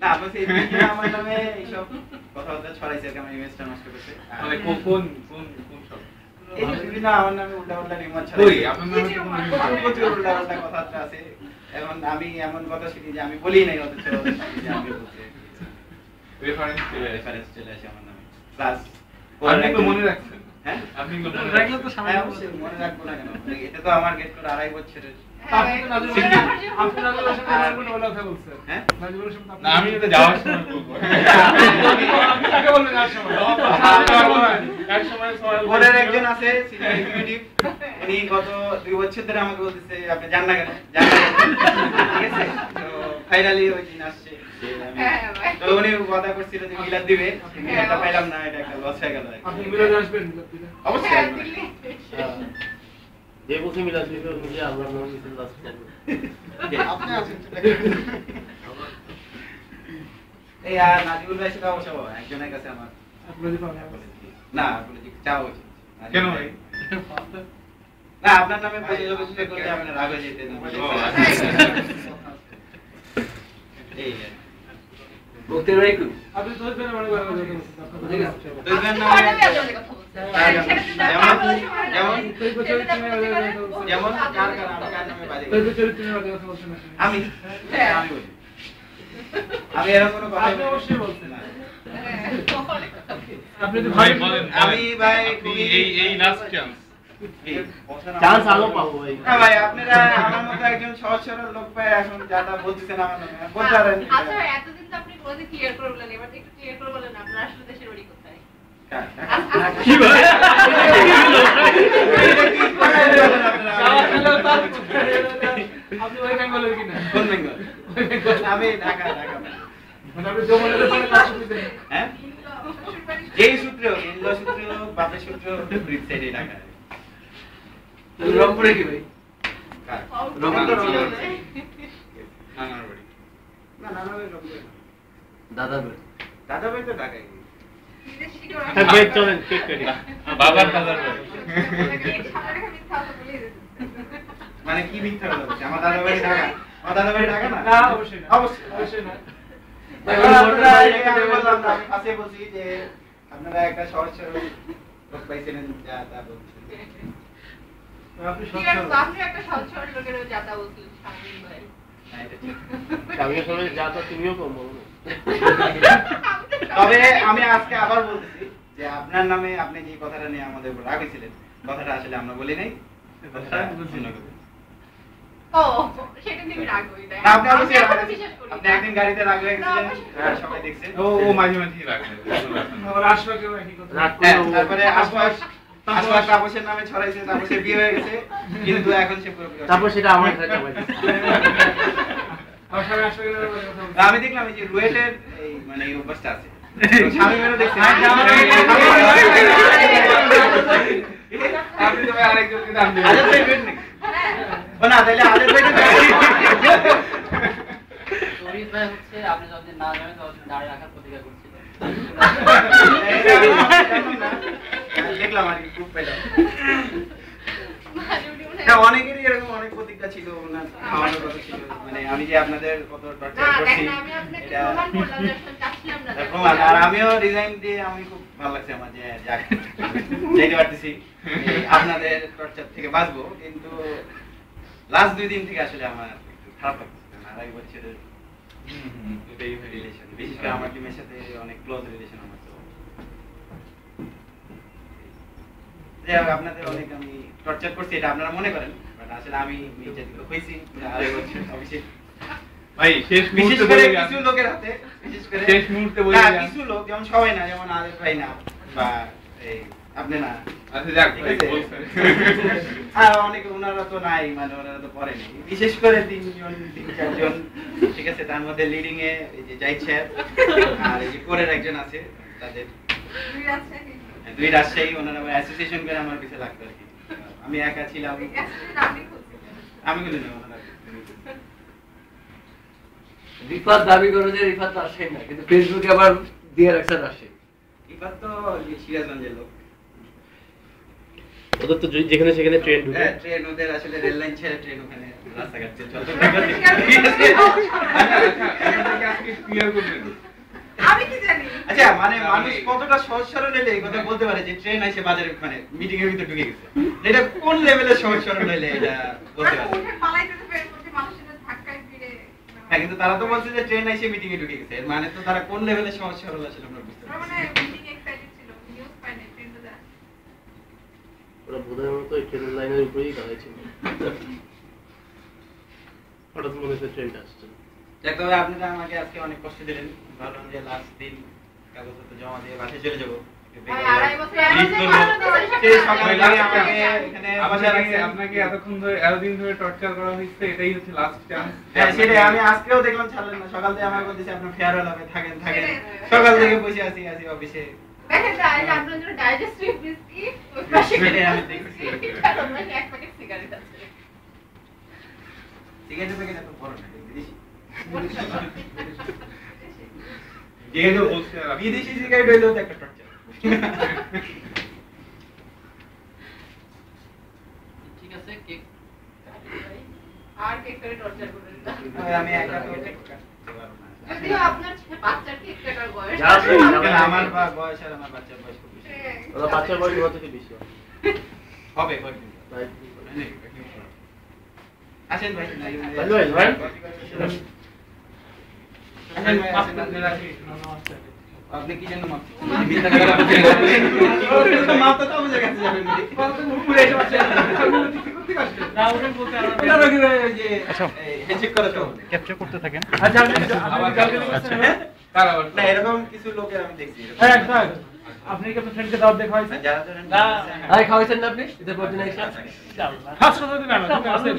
না বলছি মিডিয়া আমার নামে এইসব কথাবার্তা ছড়াইছে আর কি, আমার ইমেজটা নষ্ট করছে। মানে কোন কোন কোন সব এই যে বিভিন্ন আমার নামে উল্টা উল্টা নির্মাণ ছড়াইছে। ওই আপনার নামে তো কোনো প্রচুর উল্টা উল্টা কথাবার্তা আছে। এখন আমি এমন কথা শুনি যে আমি বলি নাই, অথচ যে আমি বলছি রেফারেন্স চলে আসে আমার নামে। প্লাস আপনি তো মনে রাখছেন। হ্যাঁ আপনি তো মনে রাখলে তো রাখলেন। সামনে অবশ্যই মনে রাখবো না কেন, এটা তো আমার গেট করে 2.5 বছরের। আপনি তো নাজিবুলের সাথে আমার কোনো কথা বলছেন। হ্যাঁ নাজিবুলের সাথে না আমি তো যাওয়ার সময় বলবো। আপনি তাকে বলবেন আর সময়। এক সময় ওদের একজন আছে সিনিয়র এক্সিকিউটিভ, উনি গত 2 বছর ধরে আমাকে বলতেছে আপনি জান না কেন, জান না কেন? ঠিক আছে, তো ফাইনালি ওই দিন আসছে যে আমি, তো উনি কথা করছিল যে মিলাদ দিবে, মিলাদটা পাইলাম না, এটা একটা লস হয়ে গেল। আপনি মিলাদে আসবেন মিলাদ দিতে? অবশ্যই আসবো। যে বলছে মিলাদ দিবে উনি আল্লাহর নাম নিতে যাচ্ছেন। আপনি আছেন এই আর নাজিবুল ভাই সাথে অবশ্য একজনের কাছে আমার আপনাদের পাবে না বলে যে চাও উচিত। কেন ভাই? না আপনার নামে প্রতিযোগিতা করলে আপনার রাগ হয়ে যেতেন। এই বলতে ভাই একটু আপনি তো হইবেন মানে কথা বলতে আপনাদের দুইজন নামে যেমন যেমন কার কার আমি কার নামে বাজে ওই যে চরিত্রের কথা বলছেন আমি আমি বলি আমি এরকম কোনো কথা আপনি অবশ্যই বলছেন না। আপনি তো ভাই বলেন আমি ভাই আপনি এই লাস্ট চান্স চান্স আলো পাবো ভাই। না ভাই আপনারা আমার মতো একজন সহজ সরল লোক পায় এখন যাটা বলতেছেন আমার নামে বলতে পারেন। আচ্ছা এতদিন তো আপনি কোথায় ক্লিয়ার করে বলেন, এবার একটু ক্লিয়ার করে বলেন আপনার আসলে দেশের বাড়ি কোথায়? কি ভাই? আপনি ওই বেঙ্গলের কিনা? কোন বেঙ্গল? আমি ঢাকা ঢাকা। মানে আপনি জমানের পরে কাজ করতেছেন? হ্যাঁ যেই সূত্রে হোক, ইন্দ্র সূত্রে হোক, বাপের সূত্রে হোক, ব্রিজ সাইডে ঢাকা। রংপুরে কি ভাই? কার? রংপুর নানার বাড়ি। না না না রংপুরে না। দাদা ভাই। দাদা ভাই তো ঢাকায়। ভাই চলেন কেক কাটি। বাবার দাদার বাড়ি। মানে কি মিথ্যা কথা বলছে? আমার দাদা ভাই ঢাকা। আমার দাদা ভাই ঢাকা না? না অবশ্যই না। অবশ্যই অবশ্যই না। এখন আপনারা আমি বললাম না, আমি ফাঁসে বলছি যে আপনারা একটা সহজ সরল লোক পাইছিলেন যা তা বলছেন। আপনি ঠিক আছে, আপনি একটা সহজ সরল লোকের যাতা বলছিলেন শামিম ভাই। না, এটা ঠিক। আমি আসলে যা তো তুমিও কম বলো না। তবে আমি আজকে আবার বলতেছি যে আপনার নামে আপনি যে কথাটা নিয়ে আমাদের উপর রাগ হয়েছিলেন, কথাটা আসলে আমরা বলি নাই, কথাটা অন্য কেউ। ও সেটা নিয়ে রাগ হই না। না, আপনি অবশ্যই রাগ হয়েছেন। বিশ্বাস করি। আপনি একদিন গাড়িতে রাগ হয়ে গেছিলেন, সবাই দেখছে। ও মাঝে মাঝেই রাখে। আমার আশফাকেও একই কথা। রাগ হ্যাঁ, করলে তারপরে আশফাক তাপসের নামে ছড়াইছে, তাপসের বিয়ে হয়ে গেছে, কিন্তু এখন সে পুরোপুরি তারপর সেটা আমার কাছে যাবে। আমার সামনে আশফাকের কথা বলছেন। আমি দেখলাম এই যে রুয়েটের এই মানে এই অভ্যাসটা আছে। স্বামীমেরও দেখছি। আপনি তো ভাই আরেকজনকে দাম দিবেন। আজাদ ভাই রুয়েট নাকি? ও না, তাহলে আজাদ ভাই তো শরীফ ভাই হচ্ছে আপনি যতদিন না জানেন ততদিন দাঁড়িয়ে রাখার প্রতিজ্ঞা করছিলেন। দেখলাম আর কি, খুব পেলাম। হ্যাঁ, অনেকেরই এরকম অনেক প্রতিজ্ঞা ছিল, ওনার খাওয়ানোর কথা ছিল। মানে আমি যে আপনাদের কত টর্চার না, করছি, দেখেন, আমি আপনাকে এটা প্রমাণ করলাম যে আসলে চাচ্ছিলাম না। প্রমাণ। আর আমিও রিজাইন দিয়ে আমি খুব ভালো লাগছে আমার যে যাক যেতে পারতেছি, এই আপনাদের টর্চার থেকে বাঁচবো। কিন্তু লাস্ট 2 দিন থেকে আসলে আমার একটু খারাপ লাগছে। 2.5 বছরের এটাই ভাই। রিলেশন, বিশেষ করে আমার টিমের সাথে অনেক ক্লোজ রিলেশন আমার। তো যাই হোক, আপনাদের অনেক আমি টর্চার করছি, এটা আপনারা মনে করেন, বাট আসলে আমি নির্যাতিত হয়েছি 2.5 বছর অবশ্যই। ভাই শেষ বিশেষ মুহূর্তে করে বলে কিছু যান। লোকের হাতে, বিশেষ করে শেষ মুহূর্তে বলে না, যান। কিছু লোক, যেমন সবাই না, যেমন আদেশ ভাই না, বা এই আপনি না, আচ্ছা যাক ঠিক ভাই আছে? বলছেন। আর অনেকে ওনারা তো নাই, মানে ওনারা তো পড়েনি। বিশেষ করে 3-4 জন, ঠিক আছে, তার মধ্যে লিডিং এ এই যে জাহিদ সাহেব, আর এই যে কোরের একজন আছে, তাদের দুই আছে। 2 রাজশাহী, ওনারা অ্যাসোসিয়েশন করে আমার পিছে লাগতো আর কি। আমি একা ছিলাম, আপনি খুঁজছিলেন। আমি বলি না ওনারা। রিফাত দাবি করে যে রিফাত আসে না, কিন্তু ফেসবুকে আবার দিয়ে রাখছে আসে। এবার তো সিরাজগঞ্জের লোক। ওদের তো যেখানে সেখানে ট্রেন ঢুকে। হ্যাঁ, ট্রেন ওদের আসলে রেল লাইন ছেড়ে ট্রেন ওখানে রাস্তাঘাট চলতে আচ্ছা, আপনাদেরকে আজকে ক্লিয়ার করবেন। আমি কি জানি আচ্ছা মানে মানুষ কতটা সহজ সরল হলে এই কথা বলতে পারে যে ট্রেন এসে বাজারে মানে মিটিং এর ভিতরে ঢুকে গেছে, এটা কোন লেভেলের সহজ সরল হলে এটা বলতে পারে? উঠে পালাইতে তো বের করতে মানুষের ধাক্কায় ফিরে হ্যাঁ কিন্তু তারা তো বলছে যে ট্রেন এসে মিটিং এ ঢুকে গেছে, এর মানে তো তারা কোন লেভেলের সহজ সরল আসলে আমরা বুঝতে ওরা পারছি মানে মিটিং এক্সাইটেড ছিল নিউজ পাইনি ট্রেন্ডে যায় ওরা বোধহয় মতো এই ট্রেনের লাইনের উপরেই দাঁড়িয়েছিল। হঠাৎ মনে হচ্ছে ট্রেনটা আসছে। যাক তবে আপনারা আমাকে আজকে অনেক কষ্ট দিলেন, ভাবলাম যে লাস্ট দিন কাগজপত্র জমা দিয়ে বাসায় চলে যাবো। ভাই আড়াই বছর লিস্ট করবো। সেই সকাল থেকে আমাকে এখানে বসায় রাখছে। আপনাকে এতক্ষণ ধরে এতদিন ধরে টর্চার করা হয়েছে, এটাই হচ্ছে লাস্ট চান্স। হ্যাঁ সেটাই, আমি আজকেও দেখলাম ছাড়লেন না, সকাল থেকে আমাকে বলতেছে আপনার ফেয়ারওয়েল হবে, থাকেন থাকেন, সকাল থেকে বসে আছি অফিসে। দেখেন না এই আপনার জন্য ডাইজেস্টিভ বিস্কিট ওই পাশে সেটাই আমি দেখছি। আর আপনার এক প্যাকেট সিগারেট আছে সিগারেটের প্যাকেট এত বড় না, বিদেশি। যেহেতু বলছে আর আপনি- বিদেশি সিগারেট হইলেও তো একটা টর্চার। ঠিক আছে কেক আর কেক করে টর্চার করবেন না আমি একা তো কেক কাটতে পারবো না। যদিও আপনার বাচ্চার কেক কাটার বয়স যা আছে, কেন আমার বয়স আর আমার বাচ্চার বয়স খুব বেশি। ওরা বাচ্চার বয়স ওর থেকে বেশি হয়। হবে কয়েকদিন পর। তাই আসেন ভাই। ভালো হয়, ভাই। আসেন ভাই, আসেন। আপনি কি জন্য মাপছেন? মাপতে তো আমাদের কাছে যাবেন না। উপরে এসে বসে না ওটা বলতে আর ওনারা কি ওই যে হ্যান্ডশেক করে তো ক্যাপচার করতে থাকেন। আচ্ছা আপনি কালকে আচ্ছা। হ্যাঁ তার আবার না এরকম কিছু লোকের আমি দেখছি। হ্যাঁ একদম আপনি কি আপনার ফ্রেন্ডকে দাওয়াত দেখা হয়েছে? যারা ধরেন না। ভাই খাওয়াইছেন না আপনি ঈদের পর দিন আইসা? খাস কথা দিবেন না তুমি আসেন।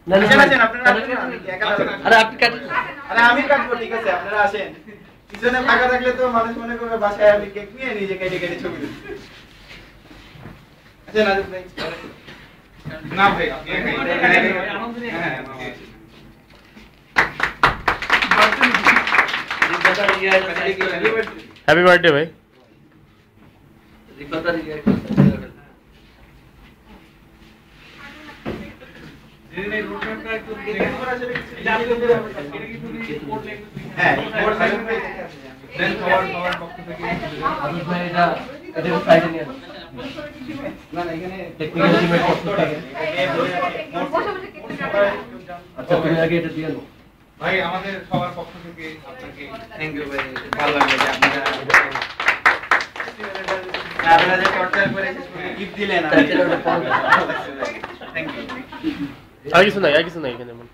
না না আসেন, ভাই, আসেন, আপনারা আসেন, আমি কি একা যাবো? আরে আপনি কাটেন। আরে আমি কাটবো, ঠিক আছে আপনারা আসেন। পিছনে ফাঁকা থাকলে তো মানুষ মনে করবে বাসায় আমি কেক নিয়ে নিজে কেটে কেটে ছবি তুলছি। আচ্ছা নাজুক ভাই না ভাই আপনি হ্যাঁ হ্যাপি বার্থডে ভাই। রিফাতার ইয়ে হ্যাঁ ওর সাইড দেন সবার পক্ষ থেকে আদর ভাই এটা এটা সাইডে নিয়ে আসুন। না না এখানে টেকনিক্যাল টিমের পক্ষ থেকে। বসে বসে কেক কাটা আচ্ছা তুমি আগে এটা দিয়ে নাও। ভাই আমাদের সবার পক্ষ থেকে আপনাকে থ্যাংক ইউ ভাই, ভালো লাগলো যে আপনারা যে টর্চার করে গিফট দিলেন থ্যাংক ইউ। আর কিছু নাই, আর কিছু নাই এখানে এমন।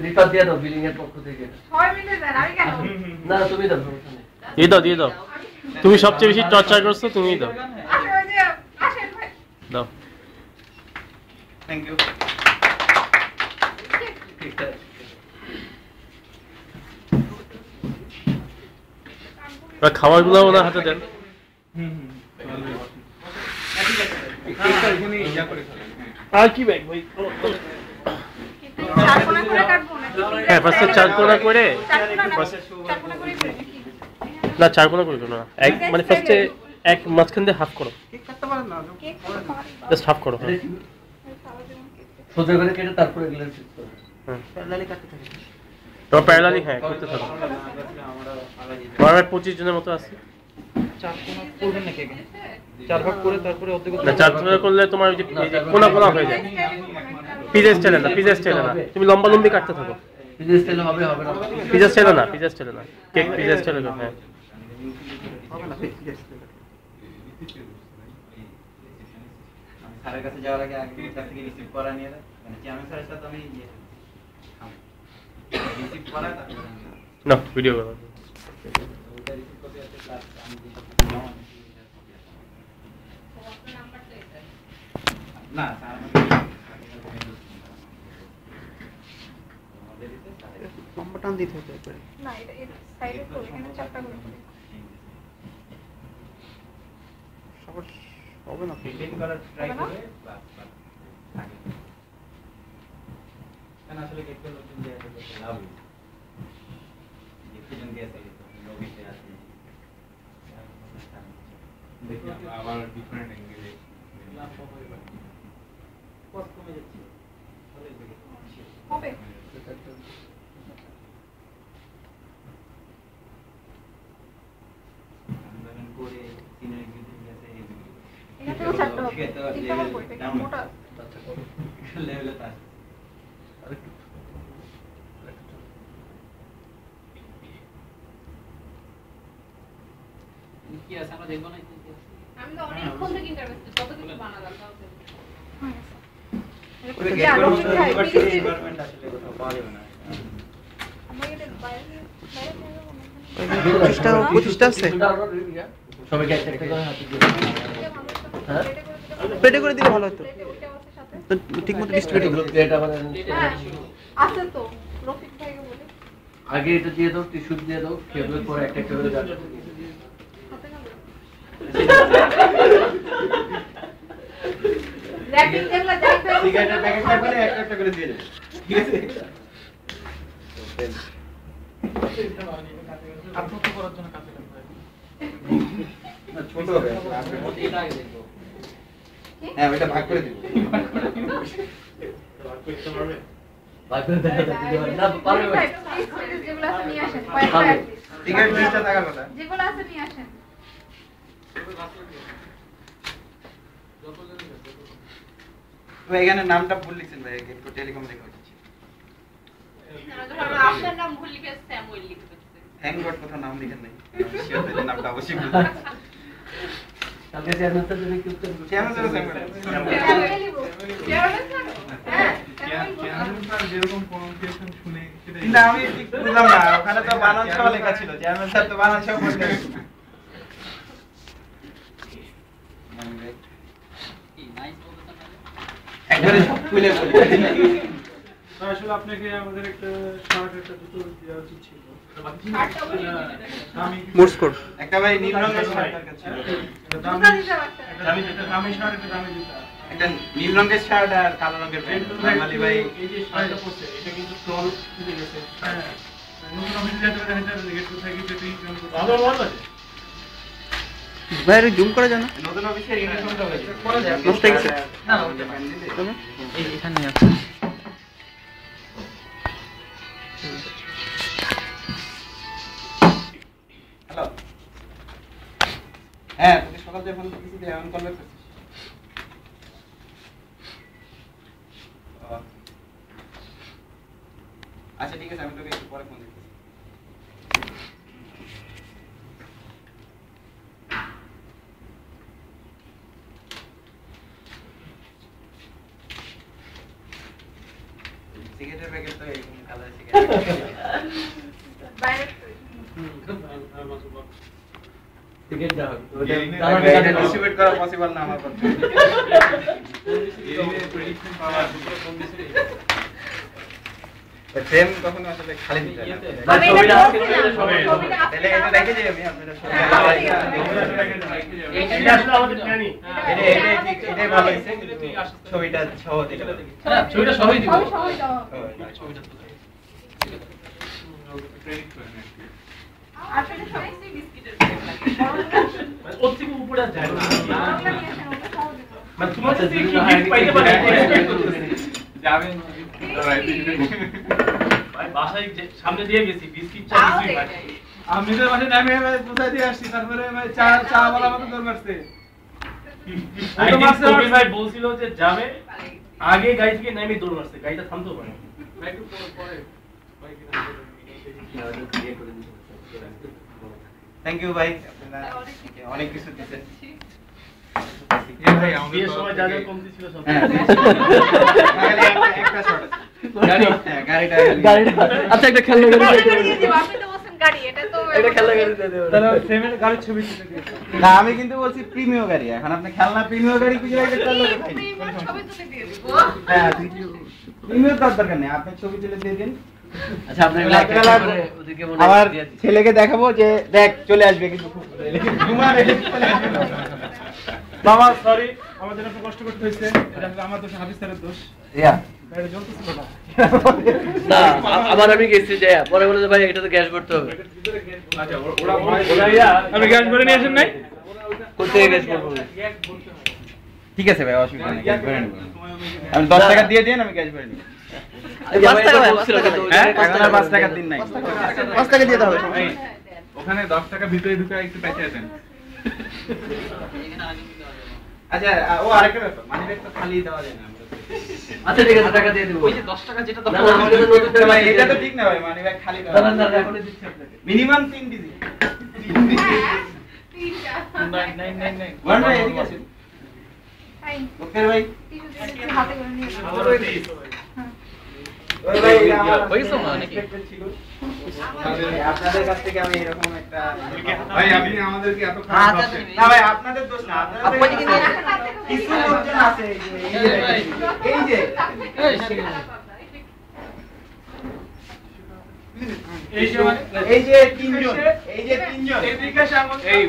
রিফাত দিয়ে দাও বিলিং এর পক্ষ থেকে। 6 মিনিট দেন আমি কেন না তুমি দাও সমস্যা নেই। দিয়ে দাও, দিয়ে দাও। তুমি সবচেয়ে বেশি টর্চার করছো, তুমিই দাও। আসেন ওই যে আসেন ভাই দাও। Thank you. এবার খাবারগুলো ওনার হাতে দেন। কেকটা এখানে ইয়া করে ফেলেন। আর কি ব্যাগ ভাই? চার কোণা করে কাটবো নাকি হ্যাঁ ফার্স্টে 4 কোণা করে, চার কোণা না চার কোণা করে করি নাকি না 4 কোণা করে না, এক মানে ফার্স্টে এক মাঝখান দিয়ে হাফ করো, কেক কাটতে পারেন না? কেক তো পারি জাস্ট হাফ করো। হ্যাঁ সোজা করে কেটে তারপরে এগুলো ফিক্স করো। প্যারালালি কাটতে থাকি। তো প্যারালালি হ্যাঁ করতে থাকো। আমরা আলাদা বারবার 25 জনের মতো আছে। চার কোণা করবেন নাকি আগে? চার ভাগ করে তারপরে অর্ধেক না 4 কোণা করলে তোমার ওই যে এই যে কোণা কোণা হয়ে যায়। পিজা স্টাইলে না, পিজা স্টাইলে না, তুমি লম্বা লম্বি কাটতে থাকো। পিজা স্টাইলে হবে হবে না। পিজা স্টাইলে না, পিজা স্টাইলে না, কেক পিজা স্টাইলে করো। হ্যাঁ স্যারের কাছে যাওয়ার আগে আগে তার থেকে রিসিভ করা নিয়ে মানে চেয়ারম্যান স্যারের সাথে আমি রিসিভ করা তারপরে না ভিডিও করো। ওটা রিসিভ করতে আছে প্লাস আমি যে জমা দিয়েছি না স্যার লম্বা টান দিতে হতো একবারে। না এটা এর সাইডে তো এখানে চারটা করে সবার হবে না। মেইনটেইন করার ট্রাই করে বাস বাস কেন আসলে কেকটা নতুন যে এটা করতে লাভ হয়েছে যে দুজন গেছে নবীতে আছে দেখি আবার ডিফারেন্ট অ্যাঙ্গেলে কত কমে যাচ্ছে হবে ওকে তো লেভেলে পাস কি আছে আমরা দেখব না কি আছে। আমি তো অনেকক্ষণ থেকে ইন্টারভিউ কত কিছু বানালাম তাও তো। ওই গেটের মধ্যে এনভায়রনমেন্ট আসলে কোথাও পাওয়া যাবে না। প্রতিষ্ঠা আছে সবাইকে একটা একটা করে হাতে দিয়ে হ্যাঁ পেটে করে দিলে ভালো হতো তো ঠিক মতো ডিস্ট্রিবিউট এগুলো প্লেট আমাদের আছে তো রফিক ভাইকে বলে আগে এটা দিয়ে দাও টিস্যু দিয়ে দাও খেয়ে পরে একটা একটা করে যাবে র‍্যাপিং যেগুলো যাইতে সিগারেটের প্যাকেটটা করে একটা একটা করে দিয়ে দেবে ঠিক আছে আত্মহত্যা করার জন্য কাছে লাগবে না ছোট হবে এটা আগে দেখব। হ্যাঁ ওটা ভাগ করে দিব ভাই করে দেখা দিতে পারে না পারবে ভাই যেগুলো আছে নিয়ে আসেন পারবে। সিগারেট 20টা টাকার কথা যেগুলো আছে নিয়ে আসেন তো এখানে নামটা ভুল লিখছেন ভাই একটু টেলিকম লেখা হচ্ছে আপনার নাম ভুল লিখে স্যামুয়েল লিখে থ্যাংক গড কোথাও নাম লিখেন নাই শিওর তাই নামটা অবশ্যই ভুল কালকে চেয়ারম্যান স্যার যদি কি উত্তর চেয়ারম্যান স্যার যেরকম প্রনাউন্সিয়েশন শুনে সেটাই না আমি ঠিক বুঝলাম না ওখানে তো বানান সহ লেখা ছিল চেয়ারম্যান স্যার তো বানান সহ বলতে কি নাইস বলতে না একবারে সব খুলে বলি আসলে আপনাকে আমাদের একটা শার্ট একটা জুতো দেওয়া উচিত ছিল মোর্স কোড একটা ভাই নীল রঙের শার্ট দরকার ছিল দামি যেটা দামি শার্ট একটা দামি জুতা একটা নীল রঙের শার্ট আর কালো রঙের প্যান্ট নরমালি ভাই এই যে শার্টটা পরছে এটা কিন্তু টল খুলে গেছে হ্যাঁ নতুন অফিস যেতে দেখা যায় লেগে কোথায় গিয়ে তুই ভালো ভালো আছে ভাই আরে জুম করা যায় না নতুন অফিসের ইউনিফর্মটা হয়েছে করা যায় নষ্ট হয়ে গেছে। না তবে এই এখানে আছে হ্যালো হ্যাঁ তোকে সকাল থেকে ফোন করতেছি যে এমন কল ব্যাক করছিস আচ্ছা ঠিক আছে আমি তোকে একটু পরে ফোন দিচ্ছি সিগারেটের প্যাকেট তো এরকম কালার সিগারেট বাইরে টিকেট দাও ডিস্ট্রিবিউট করা পসিবল না আমার পক্ষে প্রেডিকশন পাওয়ার ফ্রেম কখনো আসলে খালি দিতে হয় না ভাই ছবিটা আজকে ছবিটা তাহলে এটা দেখে যে আমি আপনাদের সঙ্গে এটা আসলে আমাদের জানি এটাই ভালো হয়েছে কিন্তু ছবিটা সহ দিতে হবে হ্যাঁ ছবিটা সবাই দিব সবাই দাও প্রেডিক্ট করেন আসলে সবাই বিস্কিটের ওর থেকে উপরে আর যায় না বড়গুলো নিয়ে আসেন ওটা সহ দিব মানে তোমার কাছে কি গিফট পাইতে পারে এক্সপেক্ট করতেছি যাবেন ভাই বাসায় সামনে দিয়ে গেছি বিস্কিট চা তাও কিছুই পাই দেখি। আমি তো মানে নামে ভাই বুঝাই দিয়ে আসছি তারপরে ভাই চা চা वाला মত দর মারছে কবির ভাই বলছিল যে যাবে আগে গাড়ি থেকে নেমে দৌড় মারছে গাড়িটা থামতো পারে ভাই একটু পরে ভাই থ্যাংক ইউ ভাই আপনারা অনেক কিছু দিয়েছেন ভাই আমাদের বিয়ের সময় যা যা কমতি ছিল সব হ্যাঁ খালি একটা শর্ট আছে গাড়ি হ্যাঁ গাড়িটা আচ্ছা একটা খেলনা গাড়ি গাড়ি দিয়ে দিয়ে দিব আপনি তো বলছেন গাড়ি এটা তো এটা খেলনা গাড়ি দিয়ে দেব তাহলে সেমের গাড়ির ছবি তুলে দিয়েছে না আমি কিন্তু বলছি প্রিমিয়াম গাড়ি এখন আপনি খেলনা প্রিমিয়াম গাড়ি খুঁজে রাখতে পারলে তো খাই ছবি তুলে দিয়ে দিব হ্যাঁ প্রিমিয়াম তার দরকার নেই আপনি ছবি তুলে দিয়ে দিন আচ্ছা আপনার রাত্রেবেলা ওদিকে মনে আমার দিয়ে দিই ছেলেকে দেখাবো যে দেখ চলে আসবে কিন্তু খুব ঘুমান এলে চলে আসবে না। বাবা সরি আমাদের একটু কষ্ট করতে হয়েছে এটা আসলে আমার দোষ হাফিজ স্যারের দোষ ইয়া গাড়ি জ্বলতেছিল না না আবার আমি গেছি যে পরে বলে যে ভাই এটা তো গ্যাস করতে হবে আচ্ছা আপনি গ্যাস ভরে নিয়ে আসেন নাই কোথায় গ্যাস করবো ঠিক আছে ভাই অসুবিধা নেই গ্যাস ভরে নেব আমি 10 টাকা দিয়ে দেন আমি গ্যাস ভরে নেব হ্যাঁ এখন আর 5 টাকা দিন নাই 5 টাকা দিয়ে দাও ওখানে 10 টাকা ভিতরে ঢুকে একটু পেঁচে দেন এখানে আগে দিতে হবে আচ্ছা ও আরেকটা ব্যাপার মানিব্যাগ তো খালি দেওয়া যায় না আমরা তো। আচ্ছা ঠিক আছে, টাকা দিয়ে দেবো। ওই যে 10 টাকা যেটা না, না, আমাকে তো নতুন টাকা না, দিতে এটা তো হবে। ঠিক না ভাই মানিব্যাগ খালি দেওয়া দাঁড়ান, দাঁড়ান, এখনই দিচ্ছি আপনাকে। মিনিমাম 3 ডিজিট তিনটা। 999 ওয়ান ভাই এদিকে আসেন Fine. ওকে ভাই টিস্যু দিয়ে হাতে করে নিয়ে যাও। ওই ভাই এটা আমার হয়েছে না নাকি? expected ছিল। আপনাদের কাছ থেকে আমি এরকম একটা ভাই আপনি আমাদেরকে এত আচ্ছা, খারাপ ভাবছেন। না ভাই আপনাদের দোষ না আপনাদের আপনি কি নিয়ে কিছু লোকজন আছে এই যে এই যে মানে এই যে তিনজন এদিকে এসে আমার এই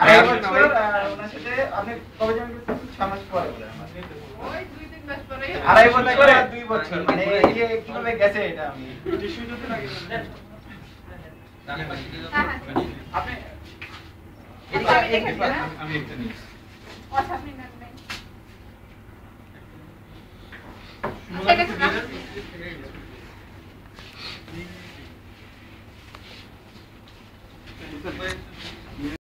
আড়াই বছর ওনার সাথে আপনি কবে জয়েন করেছেন 6 মাস পরে বলে আমার ওই 2-3 মাস পরে। আড়াই বছর করে 2 বছর মানে এই যে কিভাবে গেছে এটা আমি টিস্যু যদি লাগে হ্যাঁ, আপনি এদিকে দেখেন না? আমি একটা নিই। আচ্ছা, আপনি নেন নাই। আচ্ছা, এটা একটু রাখুন।